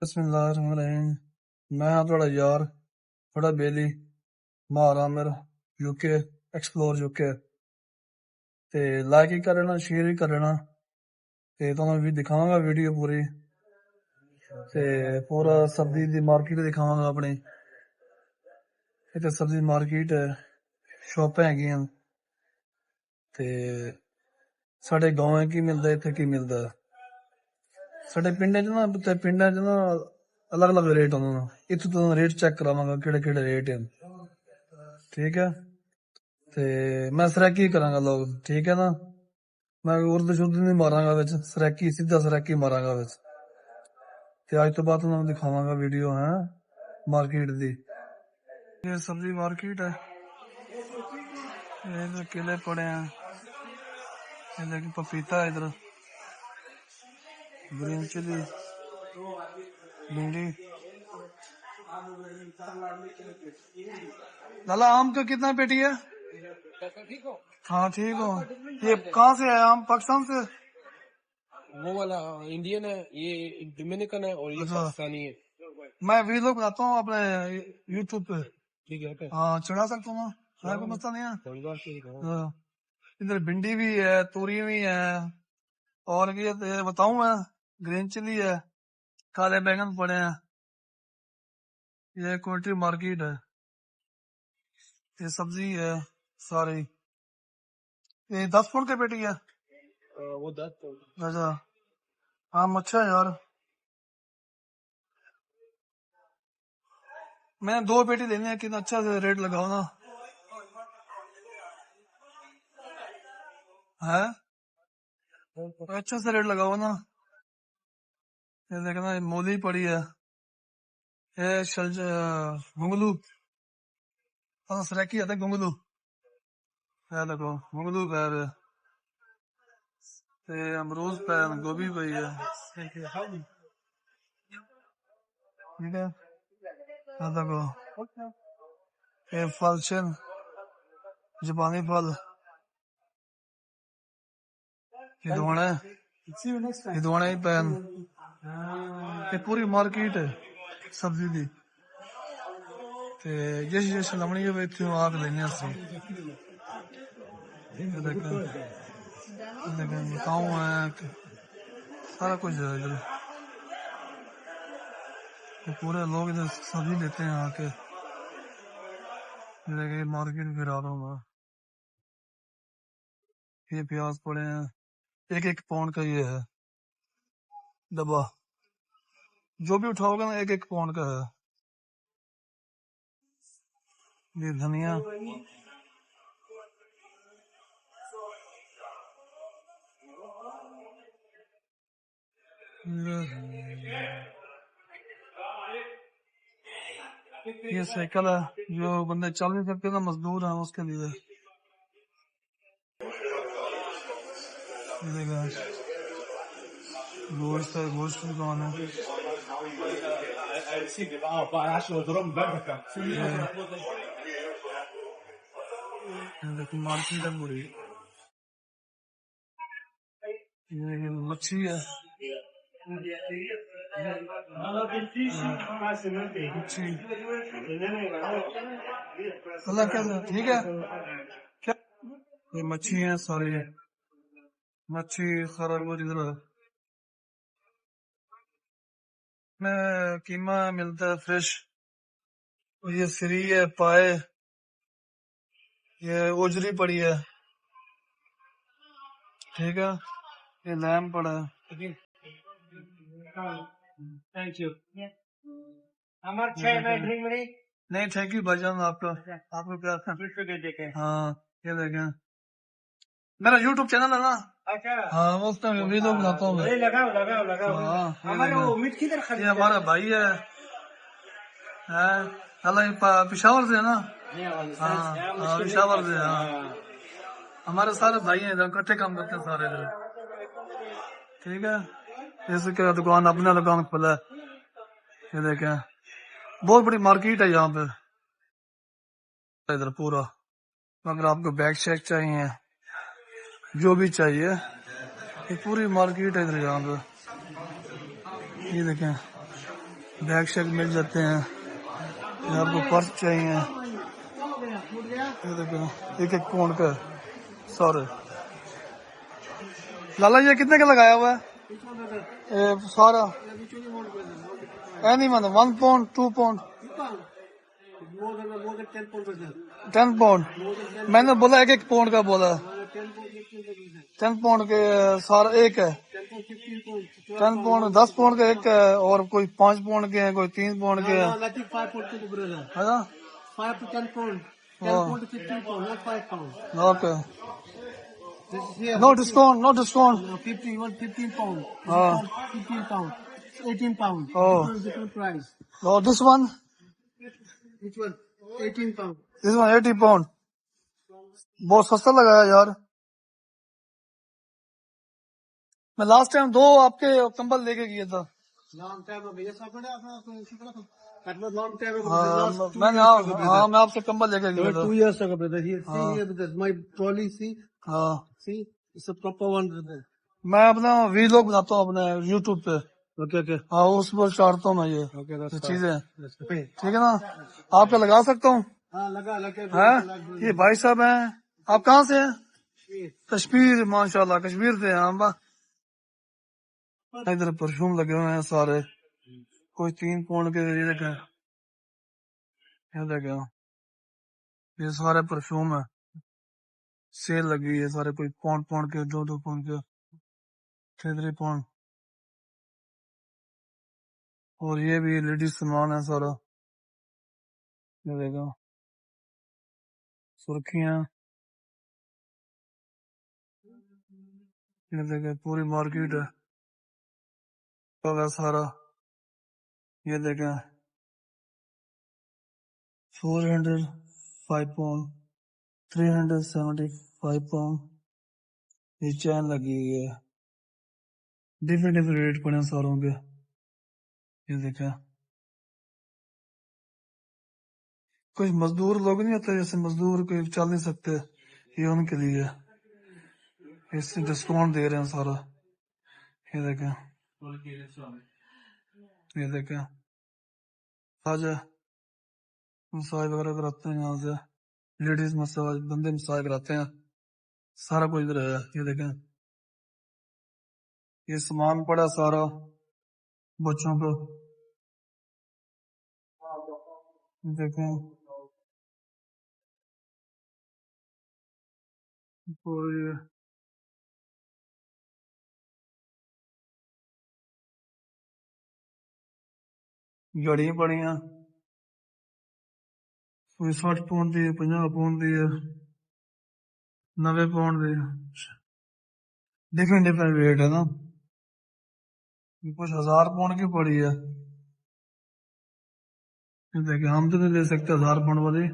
बिस्मिल्लाहिर्रहमानिर्रहीम। मैं हाँ थोड़ा यार थोड़ा बेली मार आमिर यूके एक्सप्लोर यूके ते लाइक ही कर लेना शेयर ही कर लेना ते तुहानू भी दिखावांगा वीडियो पूरी ते पूरा सब्जी दी मार्केट दिखावांगा अपनी इत्थे सब्जी मार्केट है शॉपां हैगियां ते साढ़े गांव की मिलदा इत्थे की मिलदा साढ़े पिंडां च ना अलग अलग रेट होंदे ने इत्थों तो रेट चेक करावांगा केड़े केड़े रेट हैं ठीक है ते मैं सरैकी करांगा लोग ठीक है ना मैं उर्दू शुद्ध नहीं मारांगा विच सरैकी सीधा सरैकी मारांगा विच ते आज तो बाद तुहानू दिखावांगा वीडियो है मार्केट दी ये सब्जी मार्केट है ये केले पड़े हैं ये देखिए पपीता है इधर ग्रीन चिली भिंडी लाला आम का कितना पेटी है हाँ ठीक हो ये कहाँ से है आम पाकिस्तान से वो वाला इंडियन है, ये डोमिनिकन है और ये पाकिस्तानी है। मैं वीडियो बनाता हूँ अपने यूट्यूब पे ठीक है हाँ चढ़ा सकता हूँ ना कोई मसला नहीं है हाँ। इधर भिंडी भी है तोरी भी है और ये बताऊँ मैं ग्रीन चिली है काले बैंगन पड़े हैं ये कोल्ट्री मार्केट है ये सब्जी है सारी ये 10 फुट की पेटी है वो 10 अच्छा हाँ अच्छा यार मैंने 2 पेटी लेनी है कितना अच्छा से रेट लगाओ ना है अच्छा से रेट लगाओ ना ये देखना ये मूली पड़ी है ये गुंगलू सरैकी आता है गुंगलू है देखो गुंगलू पैर ते अमरूद पैर गोभी पई है ठीक है देखो ये फल छिन जापानी फल ये दुआने ही पैन ये पूरी मार्केट है सब्जी दी ते जिस लमनी है इत्थे आग लेने असी बताऊं है सारा कुछ है इधर पूरे लोग इधर सब्जी लेते हैं आके मार्केट फिर आ रहा हूँ मैं ये प्याज पड़े हैं एक पाउंड का ये है डब्बा जो भी उठाओगे ना एक पाउंड का है ये धनिया ये साइकिल है जो बंदे चल नहीं सकते ना मजदूर हैं उसके लिए गोश्त है गोश्त की दुकान है मार्केट है पूरी ये मच्छी है ठीक है क्या ये मच्छी है सारी मच्छी सारा कुछ इधर में कीमा मिलता है फ्रेश ये फ्री है पाए ये ओजरी पड़ी है ठीक है ये लैम पड़ा है थैंक यू नहीं थैंक यू भाईजान आपका प्यार हाँ ये देखें मेरा यूट्यूब चैनल है ना अच्छा हाँ उसमें वीडियो बनाता हूँ लगाओ ये हमारा भाई है पिशावर से है ना हाँ पिशावर से हाँ हमारे सारे भाई हैं इकट्ठे काम करते हैं सारे इधर ठीक है इसके दुकान अपना दुकान खोला है ये देखें बहुत बड़ी मार्केट है यहाँ पे इधर पूरा अगर आपको बैग शेक चाहिए जो भी चाहिए ये पूरी मार्केट है इधर यहाँ पे ये देखें बैग शैग मिल जाते हैं। ये आपको पर्स चाहिए, ये देखो 1-1 पाउंड का। सॉरी लाला, ये कितने का लगाया हुआ है सारा? एनी मतलब 1 पाउंड 2 पाउंड 10 पाउंड? मैंने बोला 1-1 पाउंड का बोला। 10 पाउंड के सारा एक है। 10 पाउंड 10 पाउंड का एक है, और कोई 5 पाउंड के हैं, कोई 3 पाउंड के हैं, है ना? 5 to 10 pound. 10 pound to 15 pound, not 5 pound. Okay, This is here. No discount, no discount. No, 15 pound. This हाँ, is 15 pound. 18 pound. Oh. Different price. और this one, Which one? 18 pound. This one 80 pound. बहुत सस्ता लगाया यार। मैं last time 2 आपके कंबल लेके गया था। Long time ago. Yes, I put it. That was long time ago. हाँ, Last 2 मैंने years ago, brother. हाँ मैं आपसे कंबल लेके गया था। 2 years ago, brother. Here, see here, brother. My trolley, see? हाँ, See? It's a proper one, brother. मैं अपना वीलॉग बनाता हूँ अपने यूट्यूब पे। Okay, okay. हाँ, उस पर चाड़ता हूँ मैं ये Okay, that's fine. चीजें, That's okay. ठीक है ना? आप पे लगा सकता हूँ? हाँ, लगा. है ये भाई साहब हैं। आप कहाँ से हैं? कश्मीर, माशाल्लाह कश्मीर से हैं हम। इधर परफ्यूम लगे हुए हैं सारे, कोई 3 पाउंड के, ये देखें, ये देखें, ये सारे परफ्यूम है, सेल लगी है सारे, कोई पाउंड के, 2-2 पाउंड के, 3-3 पाउंड। और ये भी लेडीज सामान है सारा, ये देखो, सुर्खियां, ये देखे पूरी मार्केट है, सब है सारा। ये देखें 405 पाउंड, 375 पाउंड, ये चैन लगी हुई है, डिफरेंट रेट पड़े हैं सारों के। ये देखें, कुछ मजदूर लोग नहीं होते, जैसे मजदूर कोई चल नहीं सकते, ये उनके लिए इससे डिस्काउंट दे रहे हैं सारा। ये देखें, ये देखें, आज मसाज वगैरह कराते हैं यहाँ से, लेडीज मसाज, बंदे मसाज कराते हैं, सारा कुछ इधर है। ये देखें, ये सामान पड़ा सारा बच्चों को, देखें, और ये घड़ियां पड़ी हैं, कोई 60 पाउंड दी है, 50 पाउंड दी है, 90 पाउंड दी है, डिफरेंट रेट है ना। कुछ 1000 पाउंड की पड़ी है। ये देखिए, हम तो नहीं ले सकते 1000 पाउंड वाली,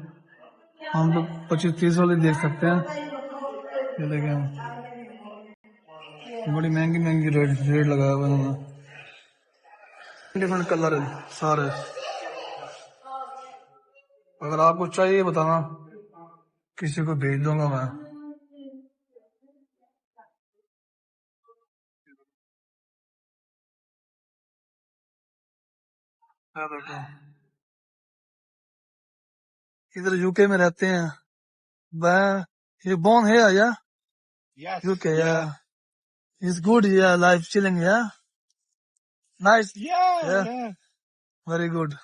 हम तो 25-30 वाली देख सकते हैं। ये देखें, बड़ी महंगी रेट लगाया हुआ है, डिफरेंट कलर है सारे। अगर आपको चाहिए बताना, किसी को भेज दूंगा मैं। देखो, इधर यूके में रहते हैं, मैं ये born here, yeah? Yes. UK, yeah. It's good, yeah, life chilling, yeah? Nice, Yeah. yeah, very good.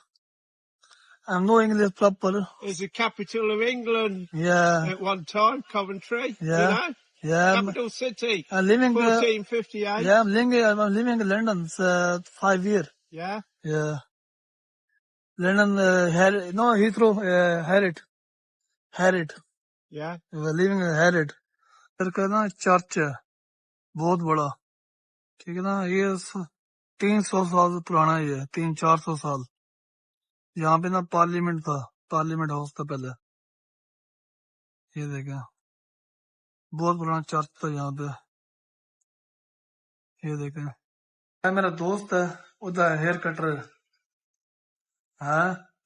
I know English proper, It's the capital of England yeah, at one time, Coventry. yeah, yeah. Capital city. I'm living, 1458. yeah, I'm living in London, 5 years, Yeah. yeah. London, no, Heathrow, Harrod. Yeah. We're living in Harrod. इधर का ना church है, बहुत बड़ा, ठीक है ना? ये 300 साल पुराना ही है, 300-400 साल। यहाँ पे ना पार्लियामेंट था, पार्लियामेंट हाउस था पहले। ये देखें, बहुत पुराना चर्च था यहाँ पे। ये देखें, ये मेरा दोस्त है, उधर हेयर कटर है,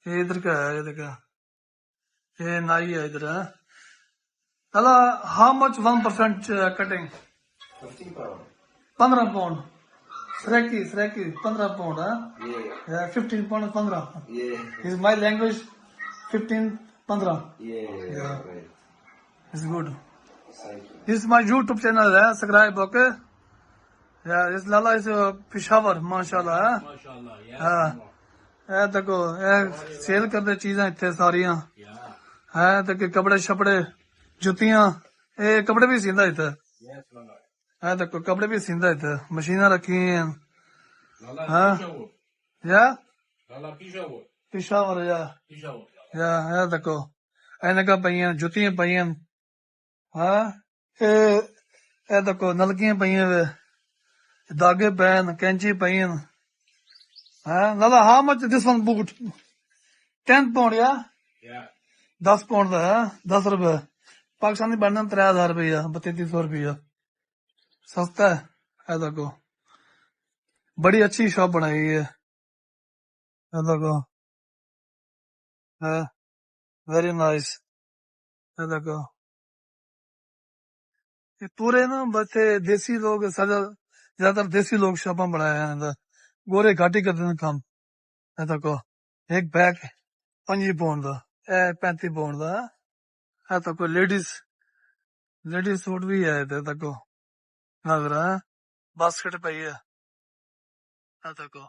ये इधर का है। ये देखें, ये नाई है इधर है। How much 1% cutting? 15 pound. Sreki, 15 pound, huh? Yeah, 15 pound, 15. yeah, Is my language 15, 15. yeah, right. It's good. Thank you. This is my YouTube channel, subscribe, okay? Yeah, this Lala is Peshawar, mashallah. MashaAllah. Yes. हाँ ਇਹ ਦੇਖੋ ਇਹ sale ਕਰਦੇ ਚੀਜ਼ਾਂ ਇੱਥੇ ਸਾਰੀਆਂ Yeah. ਹੈ ਤੇ ਕਿ ਕਪੜੇ ਛਪੜੇ ਜੁੱਤੀਆਂ ਇਹ ਕਪੜੇ ਵੀ ਸਿੰਦਾ ਇੱਥੇ Yes, Lala. ਇਹ ਦੇਖੋ ਕਪੜੇ ਵੀ ਸਿੰਦਾ ਇੱਥੇ ਮਸ਼ੀਨਾਂ ਰੱਖੀਆਂ Lala, Huh? Peshawar. ਯਾ Lala, Peshawar. ਪਿਸ਼ਾਵਰ Peshawar. ਯਾ ਇਹ ਦੇਖੋ ਐਨਕਾਂ ਪਈਆਂ ਜੁੱਤੀਆਂ ਪਈਆਂ ਹਾਂ ਇਹ ਦੇਖੋ ਨਲਕੀਆਂ ਪਈਆਂ ਵੇ ਦਾਗੇ ਪੈਨ ਕੈਂਚੀ ਪਈਆਂ ਹਾਂ ਲਾਲਾ how much this one boot 10 pound yeah Yeah. 10 pound ਦਾ ਹੈ 10 ਰੁਪਏ ਪਾਕਿਸਤਾਨੀ ਬਣਨਾ 3000 ਰੁਪਇਆ 3200 ਰੁਪਇਆ ਸਸਤਾ ਹੈ ਇਹ ਦੇਖੋ बड़ी अच्छी शॉप बनाई है ये देखो है वेरी नाइस ये देखो ये पूरे ना बच्चे देसी लोग ज्यादातर देसी लोग शॉपा बनाए हैं इधर गोरे घाटी करते हैं काम ये देखो एक बैग 5 पाउंड का 35 पाउंड का ये देखो लेडीज सूट भी है ये देखो लग रहा है बास्केट पई है ये देखो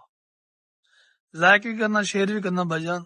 लाइक भी करना शेयर भी करना भाईजान